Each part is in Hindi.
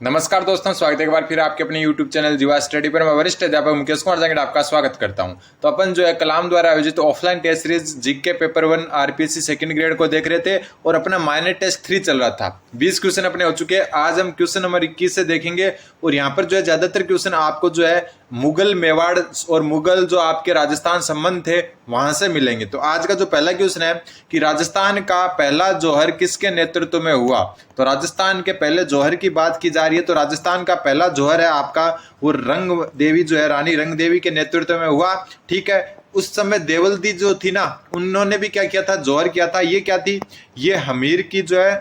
नमस्कार दोस्तों, स्वागत है एक बार फिर आपके अपने YouTube चैनल जीवा स्टडी पर। मैं वरिष्ठ अध्यापक मुकेश कुमार जांगड़ आपका स्वागत करता हूं। तो अपन जो है कलाम द्वारा आयोजित offline test series GK paper 1 RPSC second grade को देख रहे थे और अपना माइनर टेस्ट 3 चल रहा था। 20 क्वेश्चन अपने हो चुके हैं। आज हम क्वेश्चन नंबर 21 से देखेंगे और यहाँ पर जो है ज्यादातर क्वेश्चन आपको जो है मुगल मेवाड़ और मुगल जो आपके राजस्थान संबंध थे वहां से मिलेंगे। तो आज का जो पहला क्वेश्चन है कि राजस्थान का पहला जौहर किसके नेतृत्व में हुआ। तो राजस्थान के पहले जौहर की बात की जा रही है। तो राजस्थान का पहला जौहर है आपका वो रंग देवी जो है, रानी रंग देवी के नेतृत्व में हुआ। ठीक है, उस समय देवलदी जो थी ना, उन्होंने भी क्या किया था, जौहर किया था। ये क्या थी, ये हमीर की जो है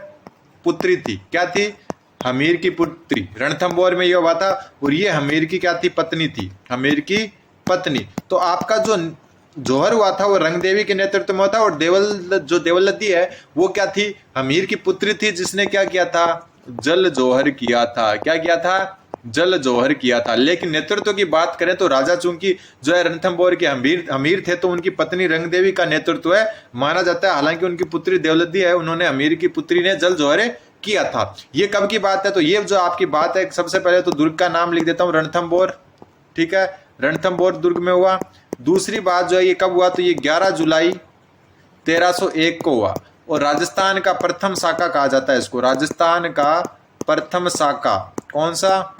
पुत्री थी। क्या थी, हमीर की पुत्री। रणथंभौर में ये हुआ था और ये हमीर की क्या थी, पत्नी थी, हमीर की पत्नी। तो आपका जो जौहर हुआ था वो रंग देवी के नेतृत्व में होता और देवलती है वो क्या थी, हमीर की पुत्री थी, जिसने क्या किया था, जल जौहर किया था। क्या किया था, जल जौहर किया था। लेकिन नेतृत्व की बात करें तो राजा चूंकि जो है रणथंभौर के अमीर थे, तो उनकी पत्नी रंग देवी का नेतृत्व है माना जाता है। हालांकि उनकी पुत्री देवलती है, उन्होंने अमीर की पुत्री ने जल जौहर किया था। ये कब की बात है, तो ये जो आपकी बात है, सबसे पहले तो दुर्ग का नाम लिख देता हूं, रणथंभौर। ठीक है, रणथंभौर दुर्ग में हुआ। दूसरी बात जो है ये कब हुआ, तो ये 11 जुलाई 1301 को हुआ और राजस्थान का प्रथम शाखा कहा जाता है इसको। राजस्थान का प्रथम शाखा कौन सा,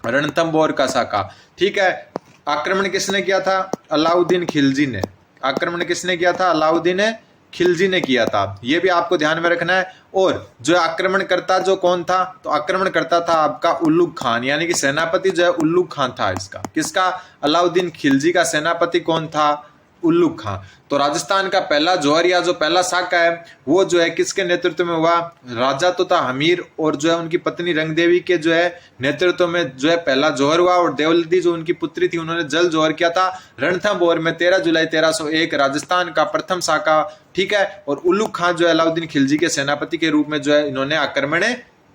रणथंभौर का शाखा। ठीक है, आक्रमण किसने किया था, अलाउद्दीन खिलजी ने। आक्रमण किसने किया था, अलाउद्दीन खिलजी ने किया था। यह भी आपको ध्यान में रखना है। और जो आक्रमणकर्ता जो कौन था, तो आक्रमणकर्ता था आपका उल्लुग खान, यानी कि सेनापति जो है उल्लुग खान था इसका। किसका, अलाउद्दीन खिलजी का सेनापति कौन था, उल्लुग खान। तो राजस्थान का पहला जौहर या जो पहला शाखा है वो जो है किसके नेतृत्व में हुआ, राजा तो था हमीर और जो है उनकी पत्नी रंग देवी के जो है नेतृत्व में जो है पहला जौहर हुआ। और देवलती जो उनकी पुत्री थी उन्होंने जल जौहर किया था रणथंभौर में 13 जुलाई 1301, राजस्थान का प्रथम शाखा। ठीक है, और उल्लुग खान जो है अलाउद्दीन खिलजी के सेनापति के रूप में जो है इन्होंने आक्रमण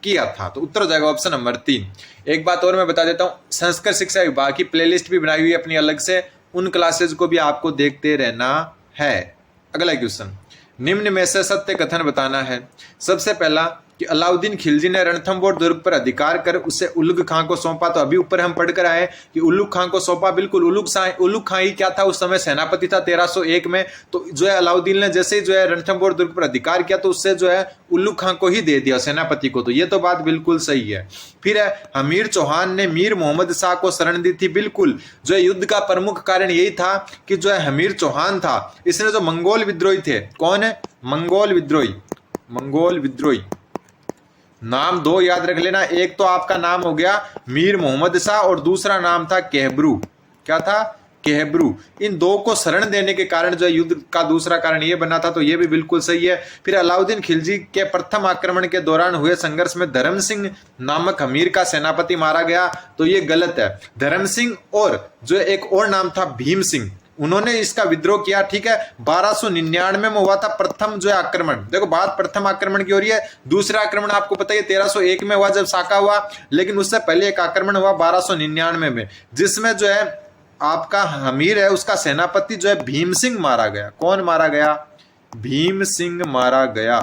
किया था। तो उत्तर हो जाएगा ऑप्शन नंबर 3। एक बात और मैं बता देता हूं, संस्कृत शिक्षा विभाग की प्लेलिस्ट भी बनाई हुई है अपनी अलग से, उन क्लासेज को भी आपको देखते रहना है। अगला क्वेश्चन, निम्न में से सत्य कथन बताना है। सबसे पहला कि अलाउद्दीन खिलजी ने रणथंभौर दुर्ग पर अधिकार कर उसे उल्लुग खां को सौंपा। तो अभी ऊपर हम पढ़कर आए कि उल्लुग खां को सौंपा। बिल्कुल, उल्लुग खां ही क्या था, उस समय सेनापति था 1301 में। तो जो है अलाउद्दीन ने जैसे ही जो है रणथंभौर दुर्ग पर अधिकार किया तो उससे जो है उल्लुग खां को ही दे दिया, सेनापति को। तो ये तो बात बिल्कुल सही है। फिर है, हमीर चौहान ने मीर मोहम्मद शाह को शरण दी थी। बिल्कुल, जो है युद्ध का प्रमुख कारण यही था कि जो है हमीर चौहान था, इसने जो मंगोल विद्रोही थे, कौन है, मंगोल विद्रोही। मंगोल विद्रोही नाम दो याद रख लेना, एक तो आपका नाम हो गया मीर मोहम्मद शाह और दूसरा नाम था केहबरू। क्या था, केहबरू। इन दो को शरण देने के कारण जो है युद्ध का दूसरा कारण ये बना था। तो ये भी बिल्कुल सही है। फिर अलाउद्दीन खिलजी के प्रथम आक्रमण के दौरान हुए संघर्ष में धर्म सिंह नामक हमीर का सेनापति मारा गया। तो ये गलत है। धर्म सिंह और जो एक और नाम था भीम सिंह, उन्होंने इसका विद्रोह किया। ठीक है, 1299 में हुआ था प्रथम जो है आक्रमण। देखो, बात प्रथम आक्रमण की हो रही है। दूसरा आक्रमण आपको पता है 1301 में हुआ जब शाखा हुआ, लेकिन उससे पहले एक आक्रमण हुआ 1299 में, जिसमें जो है आपका हमीर है उसका सेनापति जो है भीम सिंह मारा गया। कौन मारा गया, भीम सिंह मारा गया।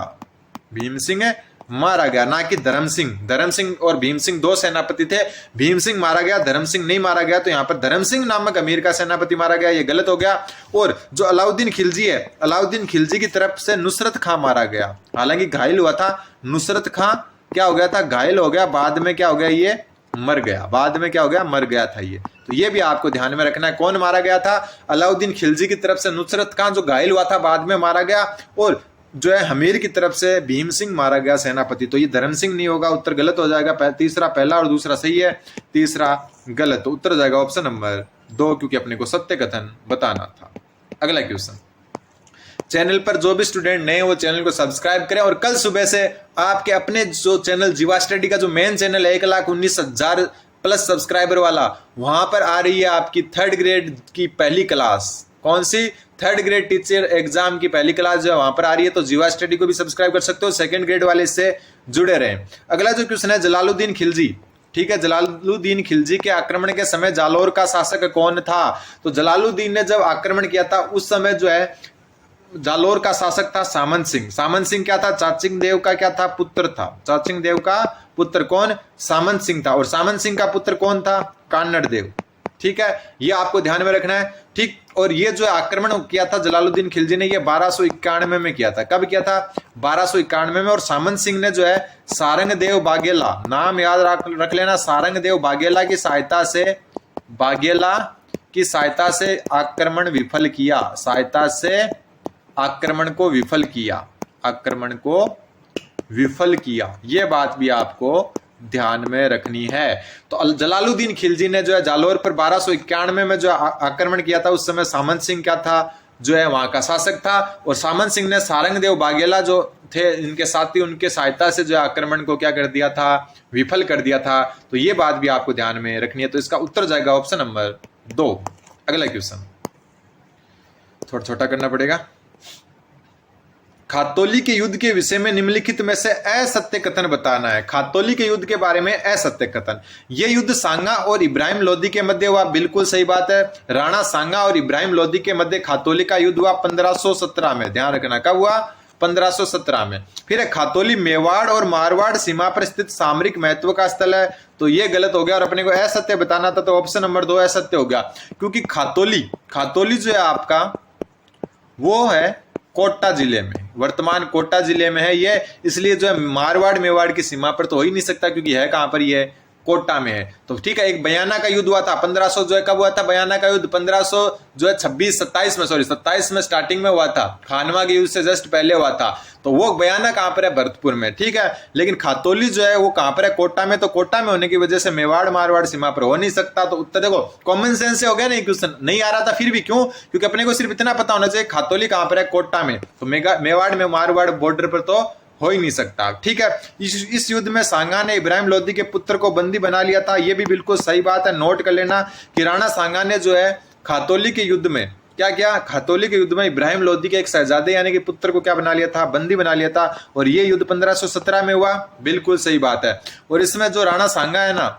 भीम सिंह मारा गया, ना कि धर्म सिंह। धर्म सिंह और भीम सिंह दो सेनापति थे, भीम सिंह मारा गया, धर्म सिंह नहीं मारा गया। तो यहाँ पर धर्म सिंह नामक अमीर का सेनापति मारा गया, ये गलत हो गया। और जो अलाउद्दीन खिलजी है, अलाउद्दीन खिलजी की तरफ से नुसरत खां मारा गया। हालांकि घायल हुआ था नुसरत खां, क्या हो गया था, घायल हो गया। बाद में क्या हो गया, ये मर गया। बाद में क्या हो गया, मर गया था ये। तो ये भी आपको ध्यान में रखना है। कौन मारा गया था, अलाउद्दीन खिलजी की तरफ से नुसरत खां जो घायल हुआ था बाद में मारा गया, और जो है हमीर की तरफ से भीम सिंह मारा गया सेनापति। तो ये धर्म सिंह नहीं होगा, उत्तर गलत हो जाएगा। तीसरा पहला और दूसरा सही है, तीसरा गलत। तो उत्तर हो जाएगा ऑप्शन नंबर 2, क्योंकि अपने को सत्य कथन बताना था। अगला क्वेश्चन, चैनल पर जो भी स्टूडेंट नए हैं वो चैनल को सब्सक्राइब करें और कल सुबह से आपके अपने जो चैनल जीवा स्टडी का जो मेन चैनल है 1,19,000 प्लस सब्सक्राइबर वाला, वहां पर आ रही है आपकी 3rd ग्रेड की पहली क्लास। कौन सी, 3rd ग्रेड टीचर एग्जाम की पहली क्लास जो है वहां पर आ रही है। तो जीवा स्टडी को भी सब्सक्राइब कर सकते हो, 2nd ग्रेड वाले इससे जुड़े रहें। अगला जो क्वेश्चन है, जलालुद्दीन खिलजी। ठीक है, जलालुद्दीन खिलजी के आक्रमण के समय जालौर का शासक कौन था। तो जलालुद्दीन ने जब आक्रमण किया था उस समय जो है जालोर का शासक था सामंत सिंह। सामंत सिंह क्या था, चाचिंग देव का क्या था, पुत्र था। चाचिंग देव का पुत्र कौन, सामंत सिंह था, और सामंत सिंह का पुत्र कौन था, कान्नड़ देव। ठीक है, ये आपको ध्यान में रखना है। ठीक, और ये जो आक्रमण किया था जलालुद्दीन खिलजी ने, ये 1291 में किया था। कब किया था, 1291 में। और सामंत सिंह ने जो है सारंगदेव बाघेला, नाम याद रख लेना, सारंगदेव बाघेला की सहायता से, बाघेला की सहायता से आक्रमण विफल किया, सहायता से आक्रमण को विफल किया, आक्रमण को विफल किया। ये बात भी आपको ध्यान में रखनी है। तो जलालुद्दीन खिलजी ने जो है जालोर पर 1291 में जो आक्रमण किया था, उस समय सामंत सिंह क्या था, जो है वहां का शासक था। और सामंत सिंह ने सारंगदेव बाघेला जो थे इनके साथी, उनके सहायता से जो आक्रमण को क्या कर दिया था, विफल कर दिया था। तो ये बात भी आपको ध्यान में रखनी है। तो इसका उत्तर जाएगा ऑप्शन नंबर 2। अगला क्वेश्चन थोड़ा छोटा करना पड़ेगा। खातौली के युद्ध के विषय में निम्नलिखित में से असत्य कथन बताना है। खातौली के युद्ध के बारे में असत्य कथन, यह युद्ध सांगा और इब्राहिम लोदी के मध्य हुआ, बिल्कुल सही बात है। राणा सांगा और इब्राहिम लोदी के मध्य खातौली का युद्ध हुआ 1517 में, ध्यान रखना कब हुआ, 1517 में। फिर खातौली मेवाड़ और मारवाड़ सीमा पर स्थित सामरिक महत्व का स्थल है, तो ये गलत हो गया और अपने को असत्य बताना था, तो ऑप्शन नंबर 2 असत्य हो गया। क्योंकि खातौली जो है आपका वो है कोटा जिले में, वर्तमान कोटा जिले में है ये, इसलिए जो है मारवाड़ मेवाड़ की सीमा पर तो हो ही नहीं सकता, क्योंकि है कहां पर, ये कोटा में है। तो ठीक है, एक बयाना का युद्ध हुआ था 1500, जो है कब हुआ था बयाना का युद्ध, 1500 जो है 27 में स्टार्टिंग में हुआ था, खानवा के युद्ध से जस्ट पहले हुआ था। तो वो बयाना कहां पर है, भरतपुर में। ठीक है, लेकिन खातौली जो है वो कहां पर है, कोटा में। तो कोटा में होने की वजह से मेवाड़ मारवाड़ सीमा पर हो नहीं सकता। तो उत्तर देखो कॉमन सेंस से हो गया, नहीं क्वेश्चन नहीं आ रहा था फिर भी, क्यों, क्योंकि अपने को सिर्फ इतना पता होना चाहिए खातौली कहां पर है, कोटा में। तो मेवाड़ में मारवाड़ बॉर्डर पर तो हो ही नहीं सकता। ठीक है, इस युद्ध में सांगा ने इब्राहिम लोदी के पुत्र को बंदी बना लिया था, यह भी बिल्कुल सही बात है। नोट कर लेना कि राणा सांगा ने जो है खातौली के युद्ध में क्या किया, खातौली के युद्ध में इब्राहिम लोदी के एक शहजादे यानी कि पुत्र को क्या बना लिया था, बंदी बना लिया था। और यह युद्ध 1517 में हुआ, बिल्कुल सही बात है। और इसमें जो राणा सांगा है ना,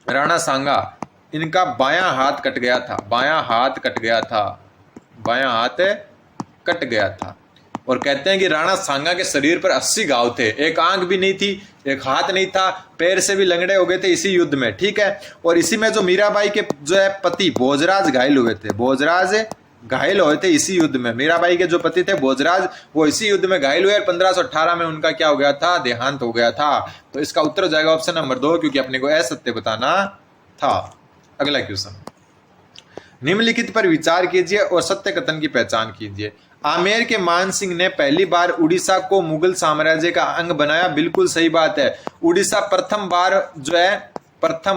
राणा सांगा, इनका बायां हाथ कट गया था, बायां हाथ कट गया था, बायां हाथ कट गया था। और कहते हैं कि राणा सांगा के शरीर पर 80 घाव थे, एक आंख भी नहीं थी, एक हाथ नहीं था, पैर से भी लंगड़े हो गए थे इसी युद्ध में। ठीक है, और इसी में जो मीराबाई के जो है पति भोजराज घायल हुए थे, भोजराज घायल हुए थे इसी युद्ध में। मीराबाई के जो पति थे भोजराज, वो इसी युद्ध में घायल हुए। 1518 में उनका क्या हो गया था, देहांत हो गया था। तो इसका उत्तर हो जाएगा ऑप्शन नंबर 2, क्योंकि अपने को असत्य बताना था। अगला क्वेश्चन, निम्नलिखित पर विचार कीजिए और सत्य कथन की पहचान कीजिए। आमेर के मान सिंह ने पहली बार उड़ीसा को मुगल साम्राज्य का अंग बनाया, बिल्कुल सही बात है। उड़ीसा प्रथम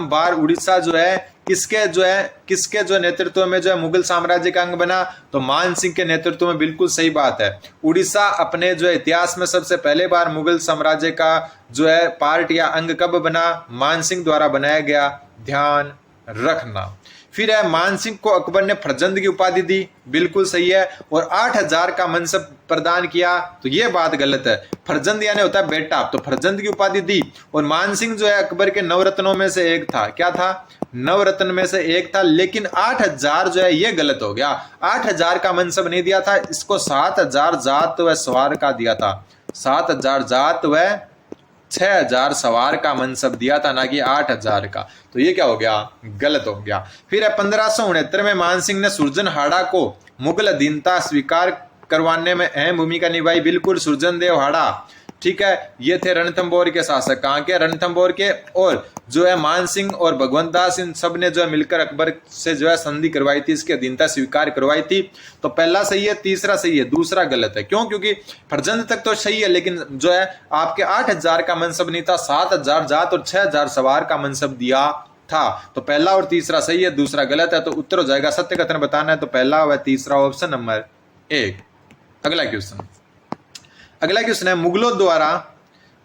बार उड़ीसा जो है किसके जो नेतृत्व में जो है मुगल साम्राज्य का अंग बना, तो मान सिंह के नेतृत्व में, बिल्कुल सही बात है। उड़ीसा अपने जो इतिहास में सबसे पहले बार मुगल साम्राज्य का जो है पार्ट या अंग कब बना, मान सिंह द्वारा बनाया गया, ध्यान रखना। फिर है मान सिंह को अकबर ने फरजंद की उपाधि दी, बिल्कुल सही है। और 8000 का मनसब प्रदान किया, तो यह बात गलत है। फरजंद यानी होता है बेटा, तो फरजंद की उपाधि दी। और मान सिंह जो है अकबर के नवरत्नों में से एक था, क्या था, नवरत्न में से एक था। लेकिन 8000 जो है ये गलत हो गया, 8000 का मनसब नहीं दिया था, इसको 7000 जात व सवार का दिया था, 7000 जात व 6000 सवार का मनसब दिया था, ना कि 8000 का। तो ये क्या हो गया, गलत हो गया। फिर 1569 में मान सिंह ने सुरजनहाड़ा को मुगल अधीनता स्वीकार करवाने में अहम भूमिका निभाई, बिल्कुल सुरजनदेव हाड़ा। ठीक है, ये थे रणथंभौर के शासक, कहाँ के, रणथंभौर के। और जो है मान सिंह और भगवंत दास, इन सब ने जो है मिलकर अकबर से जो है संधि करवाई थी, इसकी अधीनता स्वीकार करवाई थी। तो पहला सही है, तीसरा सही है, दूसरा गलत है। क्यों, क्योंकि फरजंद तक तो सही है, लेकिन जो है आपके 8000 का मनसब नहीं था, 7000 जात और 6000 सवार का मनसब दिया था। तो पहला और तीसरा सही है, दूसरा गलत है। तो उत्तर हो जाएगा, सत्य कथन बताना है तो पहला व तीसरा, ऑप्शन नंबर 1। अगला क्वेश्चन है, मुगलों द्वारा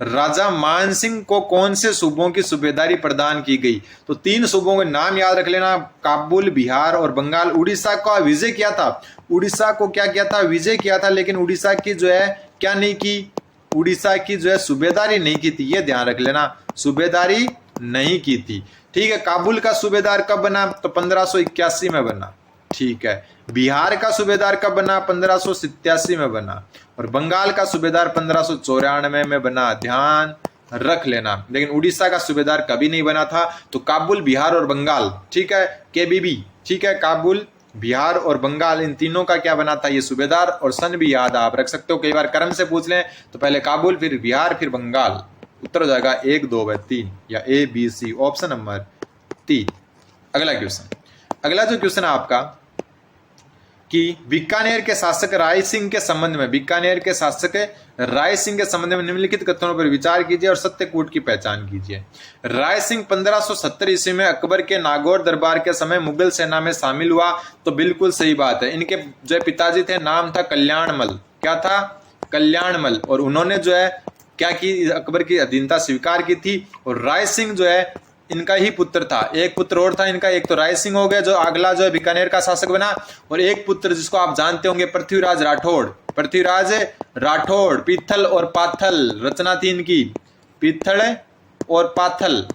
राजा मान सिंह को कौन से सूबों की सूबेदारी प्रदान की गई। तो 3 सूबों के नाम याद रख लेना, काबुल, बिहार और बंगाल। उड़ीसा का विजय किया था, उड़ीसा को क्या किया था, विजय किया था। लेकिन उड़ीसा की जो है क्या नहीं की, उड़ीसा की जो है सूबेदारी नहीं की थी, ये ध्यान रख लेना, सूबेदारी नहीं की थी। ठीक है, काबुल का सूबेदार कब बना, तो 1581 में बना। ठीक है, बिहार का सूबेदार कब बना, 1587 में बना। और बंगाल का सूबेदार 1594 में बना, ध्यान रख लेना। लेकिन उड़ीसा का सूबेदार कभी नहीं बना था। तो काबुल, बिहार और बंगाल, ठीक है, केबीबी, ठीक है, काबुल, बिहार और बंगाल, इन तीनों का क्या बना था ये सूबेदार, और सन भी याद आप रख सकते हो, कई बार क्रम से पूछ लें तो पहले काबुल, फिर बिहार, फिर बंगाल। उत्तर हो जाएगा 1, 2 व 3 या A B C, option number 3। अगला क्वेश्चन, अगला जो क्वेश्चन है आपका कि बीकानेर के शासक राय सिंह के संबंध में, बीकानेर के शासक राय सिंह के संबंध में निम्नलिखित कथनों पर विचार कीजिए और सत्यकूट की पहचान कीजिए। राय सिंह 1570 ईस्वी में अकबर के नागौर दरबार के समय मुगल सेना में शामिल हुआ, तो बिल्कुल सही बात है। इनके जो पिताजी थे नाम था कल्याणमल, क्या था, कल्याणमल, और उन्होंने जो है क्या की, अकबर की अधीनता स्वीकार की थी। और राय सिंह जो है इनका ही पुत्र था, एक पुत्र और था इनका, एक तो राय सिंह हो गया जो अगला जो है बीकानेर का शासक बना, और एक पुत्र जिसको आप जानते होंगे पृथ्वीराज राठौड़, पृथ्वीराज राठौड़। पीथल और पाथल रचना थी इनकी, पीथल और पाथल।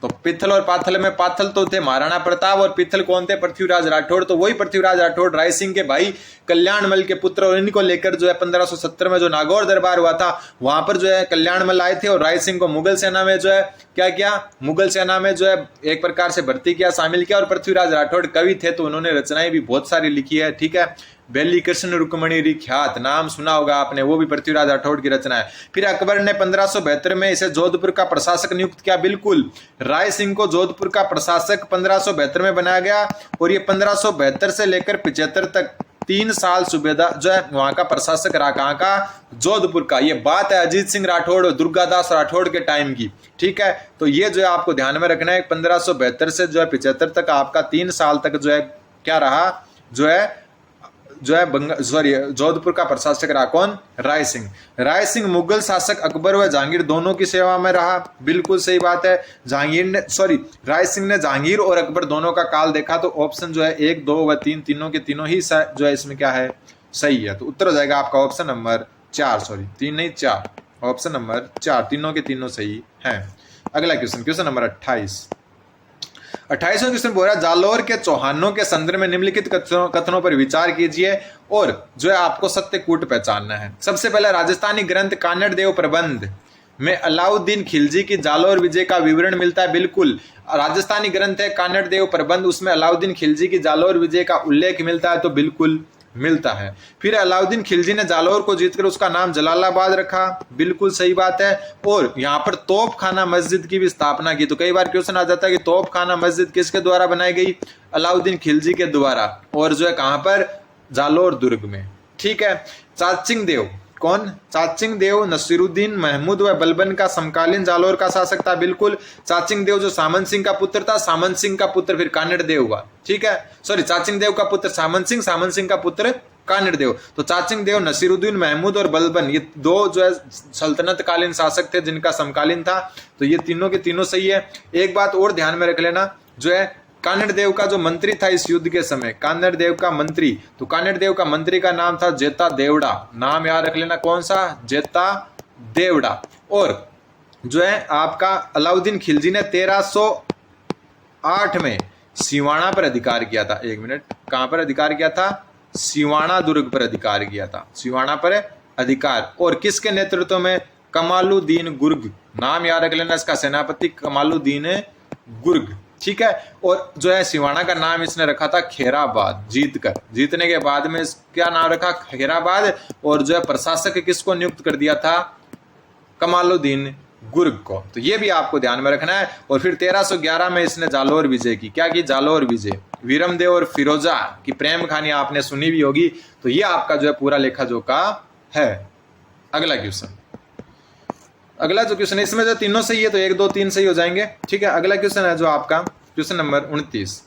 तो पिथल और पाथल में पाथल तो थे महाराणा प्रताप, और पिथल कौन थे, पृथ्वीराज राठौड़। तो वही पृथ्वीराज राठौड़ राय सिंह के भाई कल्याणमल के पुत्र, और इनको लेकर जो है 1570 में जो नागौर दरबार हुआ था वहां पर जो है कल्याणमल आए थे, और राय सिंह को मुगल सेना में जो है क्या किया, मुगल सेना में जो है एक प्रकार से भर्ती किया, शामिल किया। और पृथ्वीराज राठौड़ कवि थे तो उन्होंने रचनाएं भी बहुत सारी लिखी है, ठीक है। बेली कृष्ण रुक्मणी ख्यात नाम सुना होगा आपने, वो भी पृथ्वीराज राठौड़ की रचना है। फिर अकबर ने 1572 में इसे जोधपुर का प्रशासक नियुक्त किया, बिल्कुल राय सिंह को जोधपुर का प्रशासक 1572 में बनाया गया, और ये 1572 से लेकर 75 तक 3 साल सूबेदार जो है वहां का प्रशासक रहा, कहां का, जोधपुर का। ये बात है अजीत सिंह राठौड़ और दुर्गादास राठौड़ के टाइम की, ठीक है। तो ये जो है आपको ध्यान में रखना है, 1572 से जो है 75 तक आपका 3 साल तक जो है क्या रहा, जो है जोधपुर का प्रशासक रहा, कौन, राय सिंह। राय सिंह मुगल शासक अकबर व जहांगीर दोनों की सेवा में रहा, बिल्कुल सही बात है। राय सिंह ने जहांगीर और अकबर दोनों का काल देखा। तो ऑप्शन जो है 1, 2 व 3 तीनों के तीनों ही जो है इसमें क्या है, सही है। तो उत्तर हो जाएगा आपका ऑप्शन नंबर 4, 3 नहीं 4, ऑप्शन नंबर 4, तीनों के तीनों सही है। अगला क्वेश्चन, क्वेश्चन नंबर 28। 28वां क्वेश्चन बोल रहा है जालोर के चौहानों के संदर्भ में निम्नलिखित कथनों पर विचार कीजिए और जो है आपको सत्यकूट पहचानना है। सबसे पहले राजस्थानी ग्रंथ कानड़ देव प्रबंध में अलाउद्दीन खिलजी की जालोर विजय का विवरण मिलता है, बिल्कुल राजस्थानी ग्रंथ है कानड़ देव प्रबंध, उसमें अलाउद्दीन खिलजी की जालोर विजय का उल्लेख मिलता है, तो बिल्कुल मिलता है। फिर अलाउद्दीन खिलजी ने जालोर को जीतकर उसका नाम जलालाबाद रखा, बिल्कुल सही बात है। और यहाँ पर तोप खाना मस्जिद की भी स्थापना की। तो कई बार क्वेश्चन आ जाता है कि तोप खाना मस्जिद किसके द्वारा बनाई गई, अलाउद्दीन खिलजी के द्वारा, और जो है कहां पर, जालोर दुर्ग में, ठीक है। चाचिंग देव, कौन, चाचिंग देव नसीरुद्दीन महमूद व बलबन का समकालीन जालोर का शासक था, बिल्कुल। चाचिंग देव जो सामंत सिंह का पुत्र था, सामंत सिंह का पुत्र फिर कानड़ देव हुआ, ठीक है। चाचिंग देव का पुत्र सामंत सिंह का पुत्र कानड़ देव। तो चाचिंग देव, नसीरुद्दीन महमूद और बलबन, ये दो जो है सल्तनत कालीन शासक थे जिनका समकालीन था। तो ये तीनों के तीनों सही है। एक बात और ध्यान में रख लेना, जो है कानड़ देव का जो मंत्री था इस युद्ध के समय, कानड़ देव का मंत्री, तो कानड़ देव का मंत्री का नाम था जेता देवड़ा, नाम याद रख लेना, कौन सा, जेता देवड़ा। और जो है आपका अलाउद्दीन खिलजी ने 1308 में सिवाना पर अधिकार किया था। 1 मिनट, कहां पर अधिकार किया था, सिवाना दुर्ग पर अधिकार किया था, सिवाना पर अधिकार। और किसके नेतृत्व में, कमालुद्दीन गुर्ग, नाम याद रख लेना इसका, सेनापति कमालुद्दीन गुर्ग, ठीक है। और जो है सिवाना का नाम इसने रखा था खेराबाद, जीतने के बाद में क्या नाम रखा, खेराबाद। और जो है प्रशासक किसको नियुक्त कर दिया था, कमालुद्दीन गुर्ग को। तो ये भी आपको ध्यान में रखना है। और फिर 1311 में इसने जालोर विजय की, क्या की, जालोर विजय। वीरमदेव और फिरोजा की प्रेम कहानी आपने सुनी भी होगी। तो ये आपका जो है पूरा लेखा जोखा है। अगला क्वेश्चन, अगला जो क्वेश्चन है इसमें जो तीनों सही है तो 1, 2, 3 सही हो जाएंगे, ठीक है। अगला क्वेश्चन है जो आपका क्वेश्चन नंबर 29।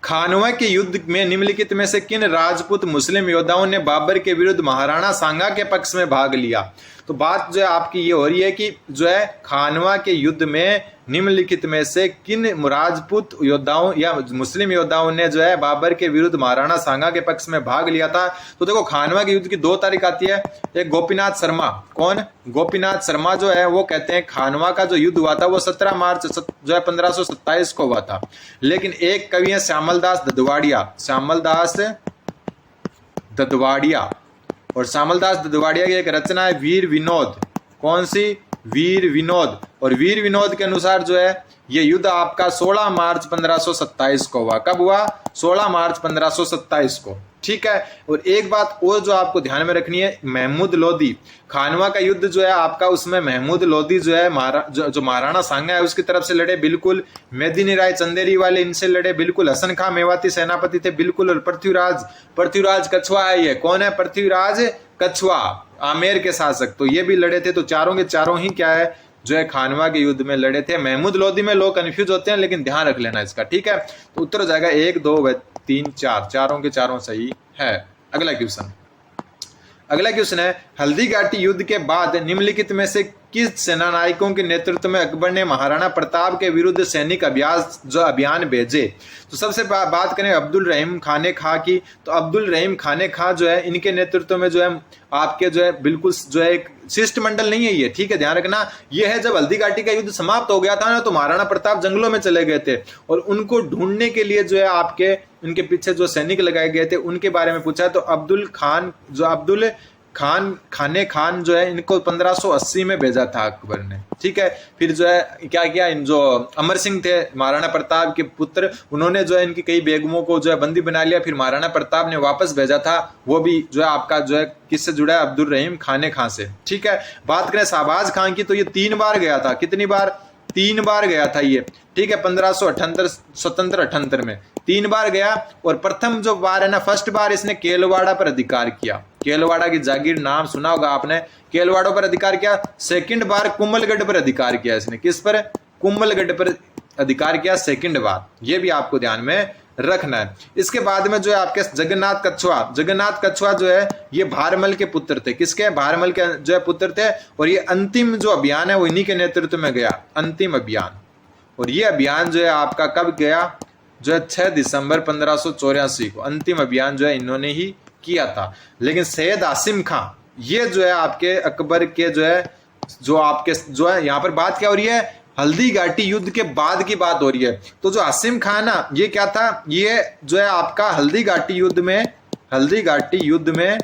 खानवा के युद्ध में निम्नलिखित में से किन राजपूत मुस्लिम योद्धाओं ने बाबर के विरुद्ध महाराणा सांगा के पक्ष में भाग लिया। तो बात जो है आपकी ये हो रही है कि जो है खानवा के युद्ध में निम्नलिखित में से किन राजपूत योद्धाओं या मुस्लिम योद्धाओं ने जो है बाबर के विरुद्ध महाराणा सांगा के पक्ष में भाग लिया था। तो देखो खानवा के युद्ध की 2 तारीख आती है। एक गोपीनाथ शर्मा, कौन, गोपीनाथ शर्मा जो है वो कहते हैं खानवा का जो युद्ध हुआ था वो 17 मार्च जो है 1527 को हुआ था। लेकिन एक कवि है श्यामलदास ददवाड़िया, और श्यामलदास ददवाड़िया की एक रचना है वीर विनोद, कौन सी? वीर विनोद। और वीर विनोद के अनुसार जो है ये युद्ध आपका 16 मार्च 1527 को हुआ। कब हुआ? 16 मार्च 1527 को। ठीक है। और एक बात और जो आपको ध्यान में रखनी है, महमूद लोधी खानवा का युद्ध जो है आपका, उसमें महमूद लोधी जो है जो महाराणा सांगा है उसकी तरफ से लड़े बिल्कुल, मेदिनी राय चंदेरी वाले इनसे लड़े बिल्कुल, हसन खां मेवाती सेनापति थे बिल्कुल, और पृथ्वीराज कछवा है। ये कौन है? पृथ्वीराज कछवा, आमेर के शासक, तो ये भी लड़े थे। तो चारों के चारों ही क्या है जो है खानवा के युद्ध में लड़े थे। महमूद लोधी में लोग कंफ्यूज होते हैं, लेकिन ध्यान रख लेना इसका। ठीक है। तो उत्तर हो जाएगा 1, 2 व 3, 4, चारों के चारों सही है। अगला क्वेश्चन है, हल्दी घाटी युद्ध के बाद निम्नलिखित में से किस सेनानायकों के नेतृत्व में अकबर ने महाराणा प्रताप के विरुद्ध सैनिक अभियान भेजे? तो सबसे बात करें अब्दुल रहीम खाने खां की, तो अब्दुल रहीम खाने खां जो है इनके नेतृत्व में जो है आपके जो है बिल्कुल जो है एक शिष्टमंडल नहीं है ये। ठीक है, ध्यान रखना। ये है जब हल्दी घाटी का युद्ध समाप्त हो गया था ना, तो महाराणा प्रताप जंगलों में चले गए थे और उनको ढूंढने के लिए जो है आपके उनके पीछे जो सैनिक लगाए गए थे उनके बारे में पूछा। तो अब्दुल खाने खान जो है इनको 1580 में भेजा था अकबर ने। ठीक है। फिर जो है क्या किया, इन जो अमर सिंह थे महाराणा प्रताप के पुत्र, उन्होंने जो है इनकी कई बेगमों को जो है बंदी बना लिया। फिर महाराणा प्रताप ने वापस भेजा था, वो भी जो है आपका जो है किससे जुड़ा है? अब्दुल रहीम खाने खां से। ठीक है। बात करें शाहबाज खां की, तो ये 3 बार गया था। कितनी बार? 3 बार गया था ये। ठीक है। 1578 स्वतंत्र 78 में 3 बार गया। और प्रथम जो बार है ना, फर्स्ट बार इसने केलवाड़ा पर अधिकार किया। केलवाड़ा की जागीर नाम सुना होगा आपने, केलवाड़ों पर अधिकार किया। सेकंड बार कुंभलगढ़ पर अधिकार किया इसने। किस पर? कुंभलगढ़ पर अधिकार किया सेकंड बार। ये भी आपको ध्यान में रखना है। इसके बाद में जो है आपके जगन्नाथ कछुआ जो है ये भारमल के पुत्र थे। किसके? भारमल के जो है पुत्र थे। और ये अंतिम जो अभियान है वो इन्हीं के नेतृत्व में गया, अंतिम अभियान। और ये अभियान जो है आपका कब गया? जो है 6 दिसंबर 1584 को अंतिम अभियान जो है इन्होंने ही किया था। लेकिन सैयद आसिम खां ये जो है आपके अकबर के जो है जो है यहाँ पर बात क्या हो रही है? हल्दी घाटी युद्ध के बाद की बात हो रही है। तो जो आसिम खां ना, ये क्या था? ये जो है आपका हल्दी घाटी युद्ध में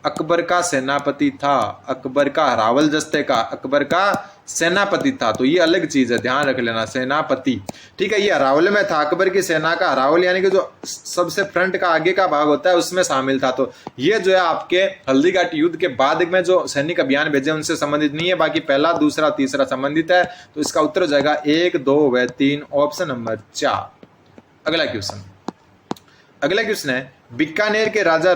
अकबर का सेनापति था। अकबर का हरावल दस्ते का अकबर का सेनापति था। तो ये अलग चीज है, ध्यान रख लेना, सेनापति। ठीक है। ये हरावल में था, अकबर की सेना का हरावल यानी कि जो सबसे फ्रंट का आगे का भाग होता है उसमें शामिल था। तो ये जो है आपके हल्दी घाटी युद्ध के बाद में जो सैनिक अभियान भेजे उनसे संबंधित नहीं है, बाकी पहला, दूसरा, तीसरा संबंधित है। तो इसका उत्तर हो जाएगा 1, 2 व 3, ऑप्शन नंबर 4। अगला क्वेश्चन है, बीकानेर के राजा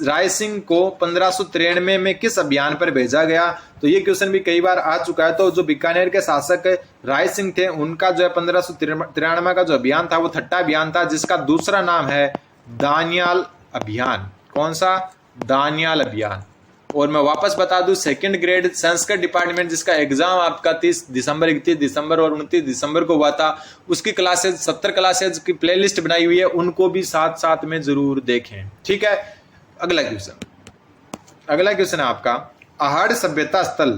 राय सिंह को 1593 में किस अभियान पर भेजा गया? तो ये क्वेश्चन भी कई बार आ चुका है। तो जो बीकानेर के शासक राय सिंह थे उनका जो है 1593 का जो अभियान था वो थट्टा अभियान था, जिसका दूसरा नाम है दानियाल अभियान। कौन सा? दानियाल अभियान। और मैं वापस बता दूं, सेकंड ग्रेड संस्कृत डिपार्टमेंट जिसका एग्जाम आपका 30 दिसंबर, 31 दिसंबर और 29 दिसंबर को हुआ था, उसकी क्लासेज 70 क्लासेज की प्लेलिस्ट बनाई हुई है, उनको भी साथ साथ में जरूर देखें। ठीक है। अगला क्वेश्चन है आपका, आहड़ सभ्यता स्थल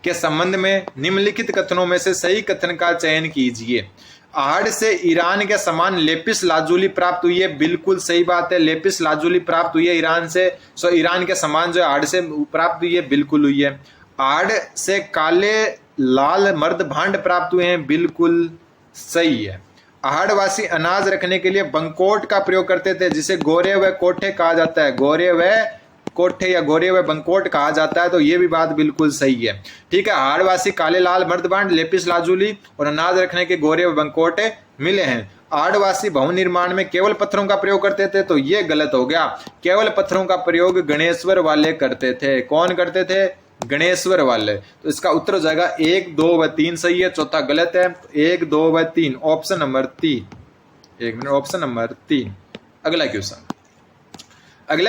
के संबंध में निम्नलिखित कथनों में से सही कथन का चयन कीजिए। आहड़ से ईरान के समान लेपिस लाजुली प्राप्त हुई है। बिल्कुल सही बात है, लेपिस लाजुली प्राप्त हुई है ईरान से। सो ईरान के समान जो आहड़ से प्राप्त हुई है, बिल्कुल हुई है। आहड़ से काले लाल मर्द भांड प्राप्त हुए हैं, बिल्कुल सही है। आहड़वासी अनाज रखने के लिए बंकोट का प्रयोग करते थे, जिसे गोरे व कोठे कहा जाता है। गोरे व कोठे या गोरे व बंकोट कहा जाता है। तो ये भी बात बिल्कुल सही है। ठीक है। आहड़वासी काले लाल मर्दबांड, लेपिस लाजुली और अनाज रखने के गोरे व बंकोटे मिले हैं। आहड़वासी भवन निर्माण में केवल पत्थरों का प्रयोग करते थे। तो ये गलत हो गया। केवल पत्थरों का प्रयोग गणेश्वर वाले करते थे। कौन करते थे? गणेश्वर वाले। तो इसका उत्तर हो जाएगा 1, 2 व 3 सही है, चौथा गलत है। 1, 2 व 3, ऑप्शन नंबर 3। Option number 3। अगला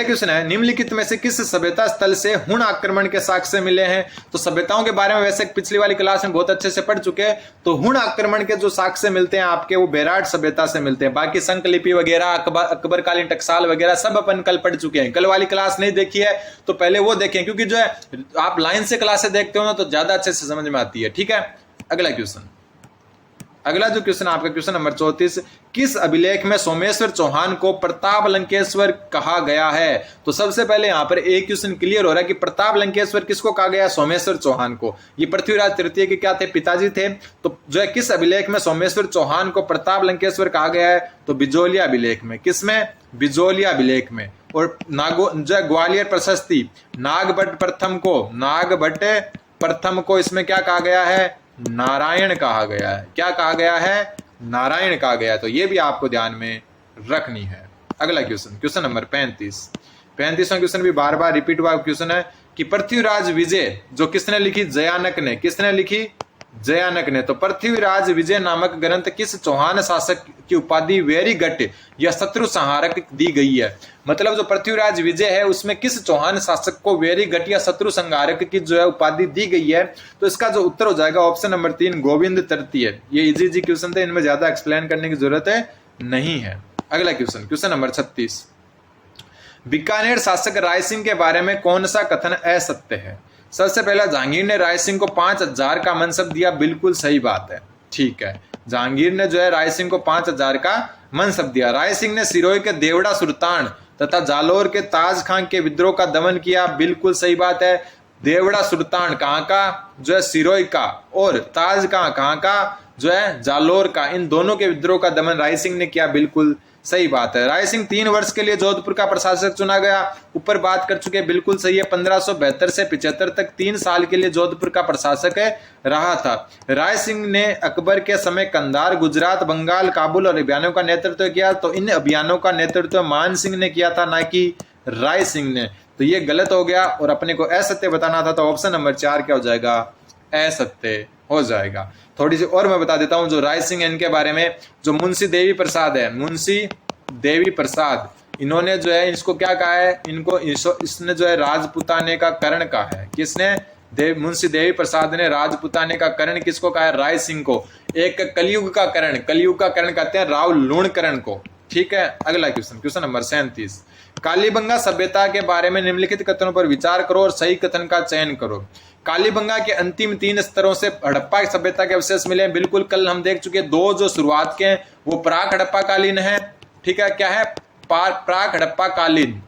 क्वेश्चन है, निम्नलिखित में से किस सभ्यता स्थल से हुण आक्रमण के साक्ष्य मिले हैं? तो सभ्यताओं के बारे में वैसे पिछली वाली क्लास में बहुत अच्छे से पढ़ चुके हैं। तो हुण आक्रमण के जो साक्ष्य मिलते हैं आपके, वो बेराट सभ्यता से मिलते हैं। बाकी संकलिपि वगैरह, अकबरकालीन टकसाल वगैरह सब अपन कल पढ़ चुके हैं। कल वाली क्लास नहीं देखी है तो पहले वो देखें, क्योंकि जो है आप लाइन से क्लासें देखते हो ना तो ज्यादा अच्छे से समझ में आती है। ठीक है। अगला अगला जो क्वेश्चन आपका क्वेश्चन नंबर 34, किस अभिलेख में सोमेश्वर चौहान को प्रताप लंकेश्वर कहा गया है? तो सबसे पहले यहाँ पर एक क्वेश्चन क्लियर हो रहा है कि प्रताप लंकेश्वर किसको कहा गया? सोमेश्वर चौहान को। ये पृथ्वीराज तृतीय के क्या थे? पिताजी थे। तो जो है किस अभिलेख में सोमेश्वर चौहान को प्रताप लंकेश्वर कहा गया है? तो बिजोलिया अभिलेख में। किसमें? बिजोलिया अभिलेख में। और जो है ग्वालियर प्रशस्ति नागभट्ट प्रथम को इसमें क्या कहा गया है? नारायण कहा गया है। क्या कहा गया है? नारायण कहा गया है। तो ये भी आपको ध्यान में रखनी है। अगला क्वेश्चन, क्वेश्चन नंबर 35वां क्वेश्चन भी बार बार रिपीट हुआ क्वेश्चन है कि पृथ्वीराज विजय जो किसने लिखी? जयानक ने। किसने लिखी? जयानक ने। तो पृथ्वीराज विजय नामक ग्रंथ किस चौहान शासक की उपाधि वेरीगट या शत्रु संहारक दी गई है? मतलब जो पृथ्वीराज विजय है उसमें किस चौहान शासक को वेरीगट या शत्रु संहारक की जो है उपाधि दी गई है? तो इसका जो उत्तर हो जाएगा ऑप्शन नंबर 3, गोविंद तृतीय। ये इजी क्वेश्चन थे, इनमें ज्यादा एक्सप्लेन करने की जरूरत नहीं है। अगला क्वेश्चन, क्वेश्चन नंबर 36, बीकानेर शासक राय सिंह के बारे में कौन सा कथन असत्य है? सबसे पहला, जहांगीर ने राय सिंह को 5000 का मनसब दिया। बिल्कुल सही बात है, ठीक है। जहांगीर ने जो है राय सिंह को 5000 का मनसब दिया। राय सिंह ने सिरोही के देवड़ा सुल्तान तथा जालोर के ताज खान के विद्रोह का दमन किया। बिल्कुल सही बात है। देवड़ा सुल्तान कहाँ का? जो है सिरोही का। और ताज कहाँ का? जो है जालोर का। इन दोनों के विद्रोह का दमन राय सिंह ने किया। बिल्कुल सही बात है। राय सिंह 3 वर्ष के लिए जोधपुर का प्रशासक चुना गया। ऊपर बात कर चुके, बिल्कुल सही है। 1572 से 75 तक 3 साल के लिए जोधपुर का प्रशासक रहा था। राय सिंह ने अकबर के समय कंधार, गुजरात, बंगाल, काबुल और अभियानों का नेतृत्व किया। तो इन अभियानों का नेतृत्व मान सिंह ने किया था, ना कि राय सिंह ने। तो ये गलत हो गया और अपने को असत्य बताना था। तो ऑप्शन नंबर 4 क्या हो जाएगा? असत्य हो जाएगा। थोड़ी सी और मैं बता देता हूं जो राय सिंह इनके बारे में। जो मुंशी देवी प्रसाद है, मुंशी देवी प्रसाद, इन्होंने जो है इसको क्या कहा है? इसने जो है राजपुताने का कर्ण कहा है। किसने? मुंशी देवी प्रसाद ने राजपुताने का कर्ण किसको कहा है? राय सिंह को। एक कलयुग का कर्ण कहते हैं राव लूणकरण को। ठीक है। अगला क्वेश्चन, क्वेश्चन नंबर 37, कालीबंगा सभ्यता के बारे में निम्नलिखित कथनों पर विचार करो और सही कथन का चयन करो। कालीबंगा के अंतिम 3 स्तरों से हड़प्पा सभ्यता के अवशेष मिले। बिल्कुल कल हम देख चुके। 2 जो शुरुआत के हैं वो प्राक हड़प्पा कालीन है। ठीक है, क्या है? प्राक हड़प्पा कालीन।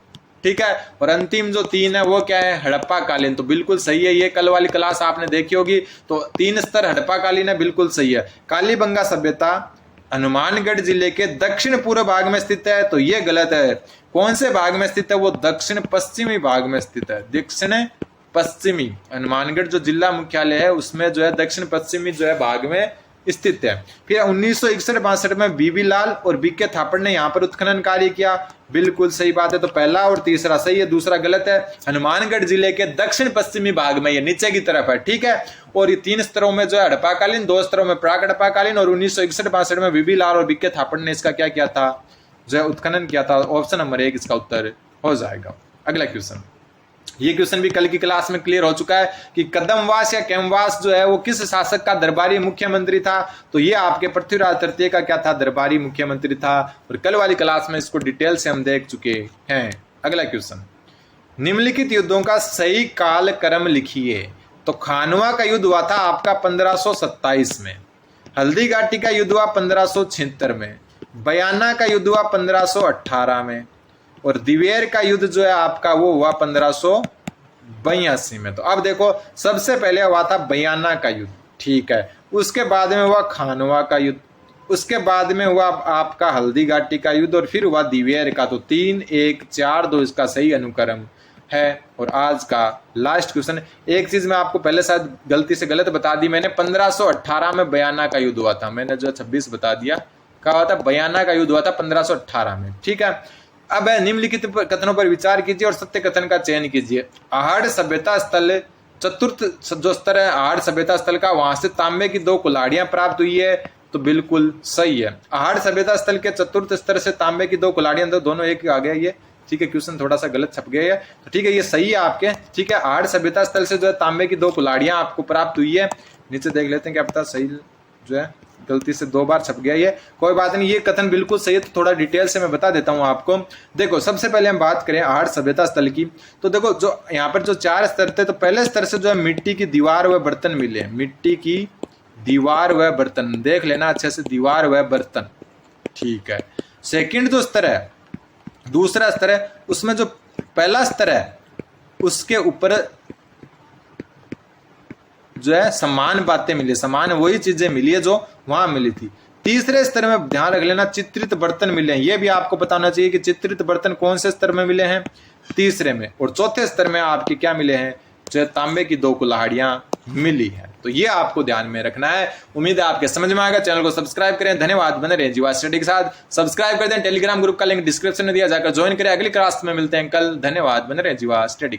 ठीक है। और अंतिम जो 3 है वो क्या है? हड़प्पा कालीन। तो बिल्कुल सही है। ये कल वाली क्लास आपने देखी होगी। तो 3 स्तर हड़प्पा कालीन है, बिल्कुल सही है। कालीबंगा सभ्यता हनुमानगढ़ जिले के दक्षिण पूर्व भाग में स्थित है। तो ये गलत है। कौन से भाग में स्थित है? वो दक्षिण पश्चिमी भाग में स्थित है। दक्षिण पश्चिमी हनुमानगढ़ जो जिला मुख्यालय है उसमें जो है दक्षिण पश्चिमी जो है भाग में स्थित है। फिर 1961-62 में बीबी लाल और बीके थापड़ ने यहाँ पर उत्खनन कार्य किया। बिल्कुल सही बात है। तो पहला और तीसरा सही है, दूसरा गलत है। हनुमानगढ़ जिले के दक्षिण पश्चिमी भाग में, ये नीचे की तरफ है। ठीक है। और ये 3 स्तरों में जो है हड़प्पाकालीन, 2 स्तरों में प्राक हड़प्पाकालीन और 1961-62 में बीबी लाल और बीके थापड़ ने इसका क्या किया था? जो है उत्खनन किया था। ऑप्शन नंबर 1 इसका उत्तर हो जाएगा। अगला क्वेश्चन, ये क्वेश्चन भी कल की क्लास में क्लियर हो चुका है कि कदमवास या कैमवास जो है वो किस शासक का दरबारी मुख्यमंत्री था? तो ये आपके पृथ्वीराज तृतीय का क्या था? दरबारी मुख्यमंत्री था। और कल वाली क्लास में इसको डिटेल से हम देख चुके हैं। अगला क्वेश्चन, निम्नलिखित युद्धों का सही काल क्रम लिखिए। तो खानवा का युद्ध हुआ था आपका 1527 में। हल्दी घाटी का युद्ध हुआ 1576 में। बयाना का युद्ध हुआ 1518 में। और दिवेर का युद्ध जो है आपका वो हुआ 1582 में। तो अब देखो, सबसे पहले हुआ था बयाना का युद्ध। ठीक है। उसके बाद में हुआ खानवा का युद्ध, उसके बाद में हुआ आपका हल्दी घाटी का युद्ध और फिर हुआ दिवेर का। तो 3, 1, 4, 2 इसका सही अनुक्रम है। और आज का लास्ट क्वेश्चन, एक चीज मैं आपको पहले शायद गलती से गलत बता दी मैंने। 1518 में बयाना का युद्ध हुआ था। मैंने जो 26 बता दिया। कहा हुआ था? बयाना का युद्ध हुआ था 1518 में। ठीक है। अब निम्नलिखित कथनों पर विचार कीजिए और सत्य कथन का चयन कीजिए। आहड़ सभ्यता स्थल, चतुर्थ जो स्तर है आहड़ सभ्यता स्थल का, वहां से तांबे की 2 कुल्हाड़ियां प्राप्त हुई है। तो बिल्कुल सही है। आहड़ सभ्यता स्थल के चतुर्थ स्तर से तांबे की 2 कुल्हाड़ियां, तो दोनों एक आ गया ये। ठीक है। क्वेश्चन थोड़ा सा गलत छप गया है। तो ठीक है, ये सही है आपके। ठीक है। आहड़ सभ्यता स्थल से जो है तांबे की 2 कुल्हाड़ियां आपको प्राप्त हुई है। नीचे देख लेते हैं, क्या पता सही जो है गलती से 2 बार छप गया ये। कोई बात नहीं, ये कथन बिल्कुल सही है। तो थोड़ा डिटेल से मैं बता देता हूं आपको। देखो, सबसे पहले हम बात करें आहड़ सभ्यता स्थल की। तो देखो, जो यहाँ पर जो 4 स्तर थे, तो पहले स्तर से जो है मिट्टी की दीवार व बर्तन मिले। मिट्टी की दीवार व बर्तन, देख लेना अच्छे से, दीवार व बर्तन। ठीक है, सेकंड जो स्तर है, दूसरा स्तर है, उसमें जो पहला स्तर है उसके ऊपर जो है समान बातें मिली, समान वही चीजें मिली है जो वहां मिली थी। तीसरे स्तर में ध्यान रख लेना चित्रित बर्तन मिले हैं, ये भी आपको बताना चाहिए कि चित्रित बर्तन कौन से स्तर में मिले हैं, तीसरे में। और चौथे स्तर में आपके क्या मिले हैं, जो तांबे की 2 कुल्हाड़ियां मिली है। तो ये आपको ध्यान में रखना है। उम्मीद है आपके समझ में आएगा। चैनल को सब्सक्राइब करें। धन्यवाद। बने रहे जीवा स्टडी के साथ। सब्सक्राइब कर दें। टेलीग्राम ग्रुप का लिंक डिस्क्रिप्शन में दिया, जाकर ज्वाइन करें। अगली क्लास में मिलते हैं कल। धन्यवाद। बने रहे जीवा स्टडी के साथ।